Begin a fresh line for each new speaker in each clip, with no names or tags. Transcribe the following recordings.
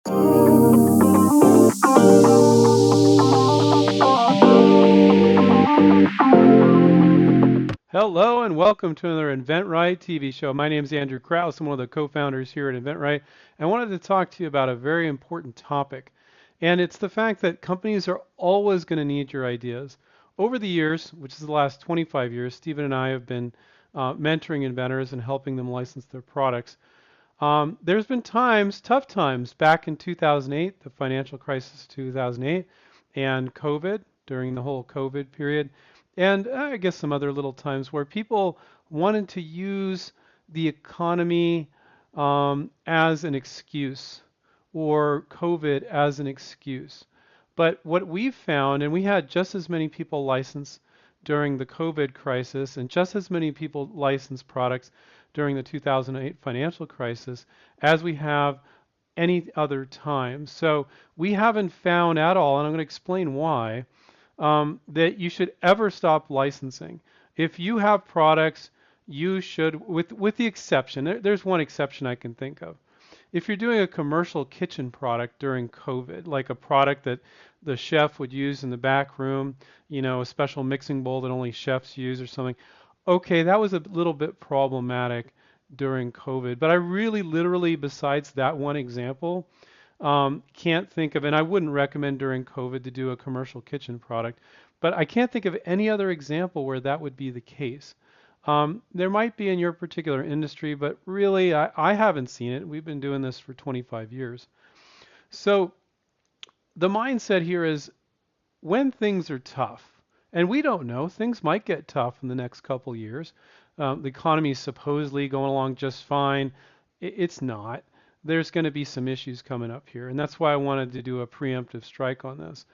Hello and welcome to another InventRight TV show. My name is Andrew Krauss. I'm one of the co-founders here at InventRight. I wanted to talk to you about a very important topic, and it's the fact that companies are always going to need your ideas. Over the years, which is the last 25 years, Stephen and I have been mentoring inventors and helping them license their products. There's been times, tough times, back in 2008, the financial crisis of 2008, and COVID, during the whole COVID period, and I guess some other little times where people wanted to use the economy as an excuse or COVID as an excuse. But what we've found, and we had just as many people license during the COVID crisis and just as many people license products during the 2008 financial crisis as we have any other time. So we haven't found at all, and I'm going to explain why, that you should ever stop licensing. If you have products, you should, with the exception, there's one exception I can think of. If you're doing a commercial kitchen product during COVID, like a product that the chef would use in the back room, a special mixing bowl that only chefs use or something, okay, that was a little bit problematic during COVID. But I really, literally, besides that one example, can't think of, and I wouldn't recommend during COVID to do a commercial kitchen product, but I can't think of any other example where that would be the case. There might be in your particular industry, but really, I haven't seen it. We've been doing this for 25 years. So the mindset here is when things are tough, and we don't know, things might get tough in the next couple years. The economy is supposedly going along just fine. It's not. There's going to be some issues coming up here, and that's why I wanted to do a preemptive strike on this.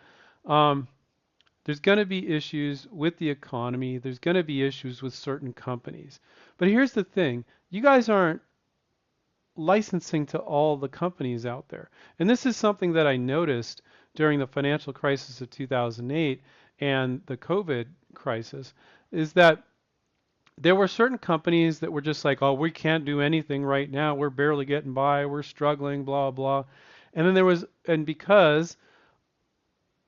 There's going to be issues with the economy. There's going to be issues with certain companies. But here's the thing. You guys aren't licensing to all the companies out there. And this is something that I noticed during the financial crisis of 2008 and the COVID crisis, is that there were certain companies that were just like, oh, we can't do anything right now. We're barely getting by. We're struggling, blah, blah. And then because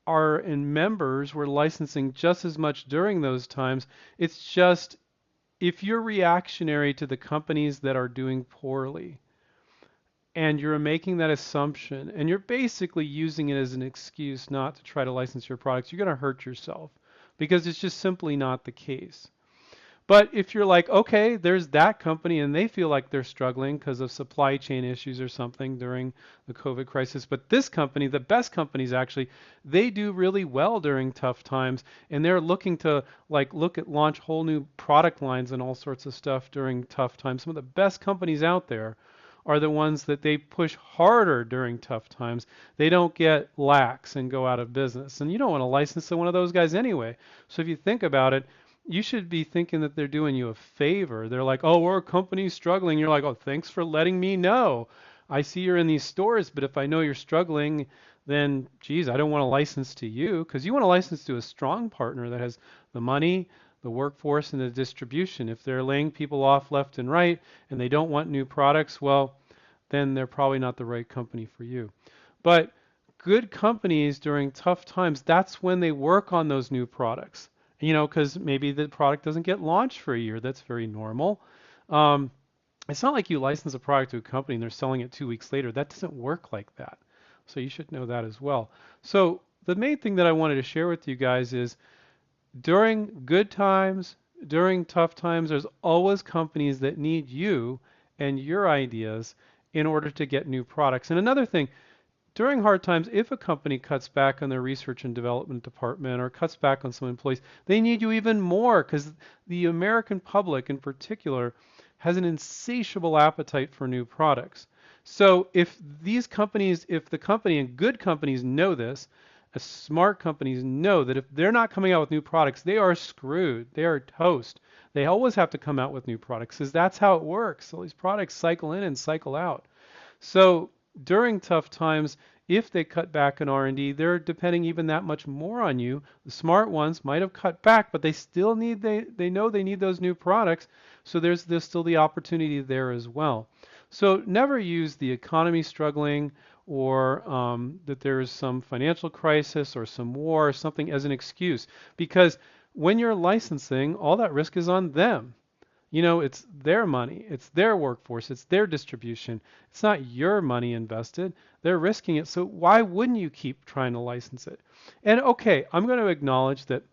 our members were licensing just as much during those times, it's just if you're reactionary to the companies that are doing poorly and you're making that assumption and you're basically using it as an excuse not to try to license your products, you're going to hurt yourself because it's just simply not the case. But if you're like, okay, there's that company and they feel like they're struggling because of supply chain issues or something during the COVID crisis, but this company, the best companies actually, they do really well during tough times and they're looking to launch whole new product lines and all sorts of stuff during tough times. Some of the best companies out there are the ones that they push harder during tough times. They don't get lax and go out of business. And you don't want to license to one of those guys anyway. So if you think about it, you should be thinking that they're doing you a favor. They're like, oh, our company's struggling. You're like, oh, thanks for letting me know. I see you're in these stores, but if I know you're struggling, then, geez, I don't want to license to you because you want to license to a strong partner that has the money, the workforce, and the distribution. If they're laying people off left and right and they don't want new products, well, then they're probably not the right company for you. But good companies during tough times, that's when they work on those new products. Because maybe the product doesn't get launched for a year. That's very normal. It's not like you license a product to a company and they're selling it 2 weeks later. That doesn't work like that. So you should know that as well. So the main thing that I wanted to share with you guys is during good times, during tough times, there's always companies that need you and your ideas in order to get new products. And another thing, during hard times, if a company cuts back on their research and development department or cuts back on some employees, they need you even more because the American public in particular has an insatiable appetite for new products. So if the company and good companies know this, smart companies know that if they're not coming out with new products, they are screwed. They are toast. They always have to come out with new products because that's how it works. So these products cycle in and cycle out. So during tough times, if they cut back on R&D, they're depending even that much more on you. The smart ones might have cut back, but they still they know they need those new products. So there's still the opportunity there as well. So never use the economy struggling or that there is some financial crisis or some war or something as an excuse. Because when you're licensing, all that risk is on them. You know, it's their money, it's their workforce, it's their distribution. It's not your money invested. They're risking it. So why wouldn't you keep trying to license it? And okay, I'm going to acknowledge that,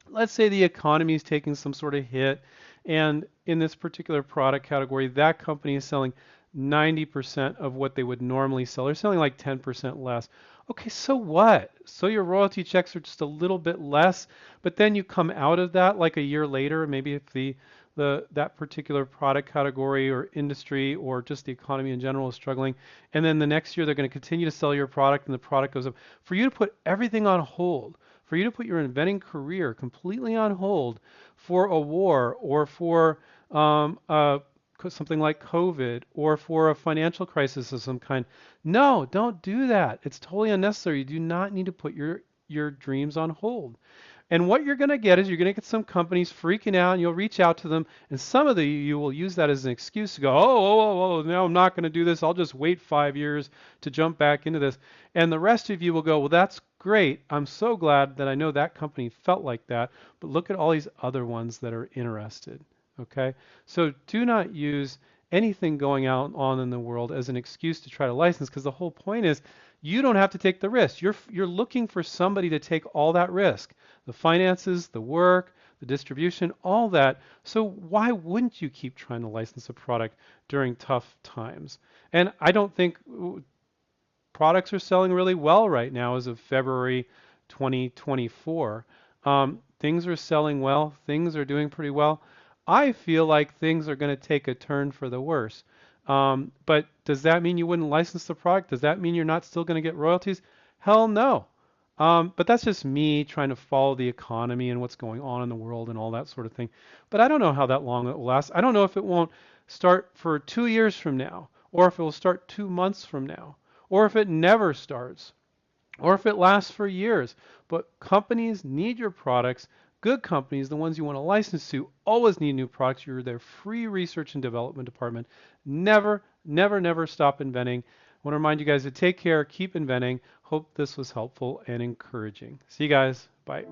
let's say the economy is taking some sort of hit, and in this particular product category, that company is selling 90% of what they would normally sell. They're selling like 10% less. Okay, so what? So your royalty checks are just a little bit less, but then you come out of that like a year later, maybe if that particular product category or industry or just the economy in general is struggling, and then the next year they're going to continue to sell your product and the product goes up. For you to put everything on hold, for you to put your inventing career completely on hold for a war or for something like COVID or for a financial crisis of some kind. No, don't do that. It's totally unnecessary. You do not need to put your dreams on hold. And what you're going to get is you're going to get some companies freaking out, and you'll reach out to them, and some of you will use that as an excuse to go, no, I'm not going to do this. I'll just wait 5 years to jump back into this. And the rest of you will go, well, that's great. I'm so glad that I know that company felt like that, but look at all these other ones that are interested. Okay? So do not use anything going on in the world as an excuse to try to license, because the whole point is you don't have to take the risk. You're looking for somebody to take all that risk, the finances, the work, the distribution, all that. So why wouldn't you keep trying to license a product during tough times? And I don't think products are selling really well right now as of February 2024. Things are selling well. Things are doing pretty well. I feel like things are going to take a turn for the worse. But does that mean you wouldn't license the product? Does that mean you're not still going to get royalties? Hell no. But that's just me trying to follow the economy and what's going on in the world and all that sort of thing. But I don't know how that long it will last. I don't know if it won't start for 2 years from now, or if it will start 2 months from now, or if it never starts, or if it lasts for years. But companies need your products. Good companies, the ones you want to license to, always need new products. You're their free research and development department. Never, never, never stop inventing. I want to remind you guys to take care, keep inventing. Hope this was helpful and encouraging. See you guys. Bye.